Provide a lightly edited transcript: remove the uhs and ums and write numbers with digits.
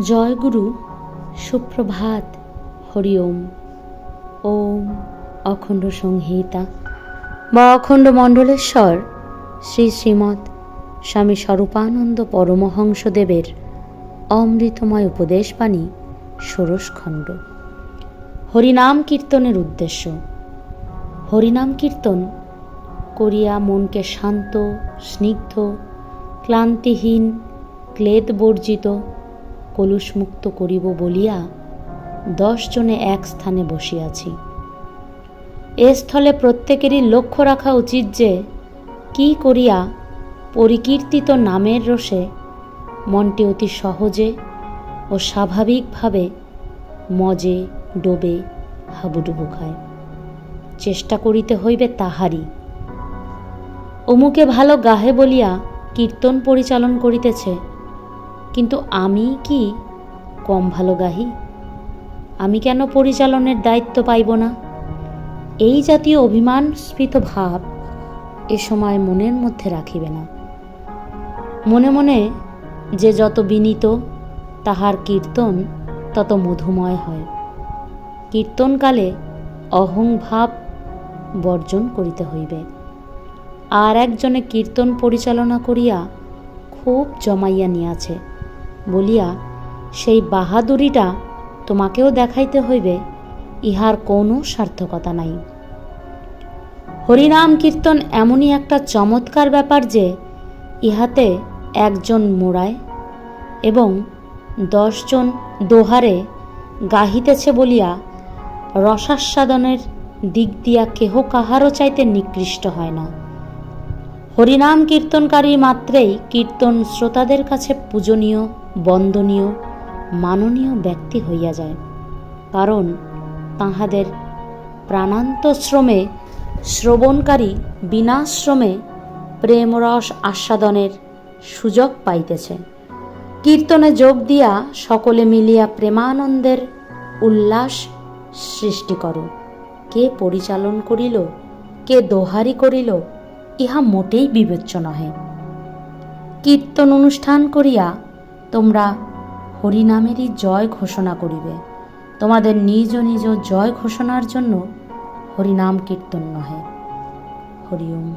জয় গুরু, সুপ্রভাত, হরি ওম। ওম অখণ্ড সংহিতা বা অখণ্ড মণ্ডলেশ্বর শ্রী শ্রীমৎ স্বামী স্বরূপানন্দ পরমহংসদেবের অমৃতময় উপদেশবাণী ষোড়শ খণ্ড। হরিনাম কীর্তনের উদ্দেশ্য। হরিনাম কীর্তন করিয়া মনকে শান্ত, স্নিগ্ধ, ক্লান্তিহীন, ক্লেদবর্জিত, কলুষমুক্ত করিব বলিয়া 10 জনে এক স্থানে বসিয়াছি। এ স্থলে প্রত্যেকেরই লক্ষ্য রাখা উচিত যে কি করিয়া পরিকীর্তিত নামের রসে মনটি অতি সহজে ও স্বাভাবিকভাবে মজে ডোবে হাবুডুবু খায়। চেষ্টা করিতে হইবে তাহারই। অমুকে ভালো গাহে বলিয়া কীর্তন পরিচালন করিতেছে, কিন্তু আমি কি কম ভালো গাহি? আমি কেন পরিচালনের দায়িত্ব পাইব না? এই জাতীয় অভিমানস্ফীত ভাব এ সময় মনের মধ্যে রাখিবে না। মনে মনে যে যত বিনীত, তাহার কীর্তন তত মধুময় হয়। কীর্তনকালে অহংভাব বর্জন করিতে হইবে। আর একজনে কীর্তন পরিচালনা করিয়া খুব জমাইয়া নিয়াছে বলিয়া সেই বাহাদুরিটা তোমাকেও দেখাইতে হইবে, ইহার কোনো সার্থকতা নাই। হরিনাম কীর্তন এমনই একটা চমৎকার ব্যাপার যে ইহাতে একজন মোড়ায় এবং 10 জন দোহারে গাহিতেছে বলিয়া রসাস্বাদনের দিক দিয়া কেহ কাহারও চাইতে নিকৃষ্ট হয় না। হরিনাম কীর্তনকারী মাত্রেই কীর্তন শ্রোতাদের কাছে পূজনীয়, বন্দনীয়, মাননীয় ব্যক্তি হইয়া যায়, কারণ তাহাদের প্রাণান্ত শ্রমে শ্রবণকারী বিনাশ্রমে প্রেমরস আস্বাদনের সুযোগ পাইতেছে। কীর্তনে যোগ দিয়া সকলে মিলিয়া প্রেমানন্দের উল্লাস সৃষ্টি করো। কে পরিচালন করিল, কে দোহারি করিল, ইহা মোটেই বিবেচ্য নহে। কীর্তন অনুষ্ঠান করিয়া তোমরা হরিনামেরই জয় ঘোষণা করিবে। তোমাদের নিজ নিজ জয় ঘোষণার জন্য হরিনাম কীর্তন নহে। হরি ওম।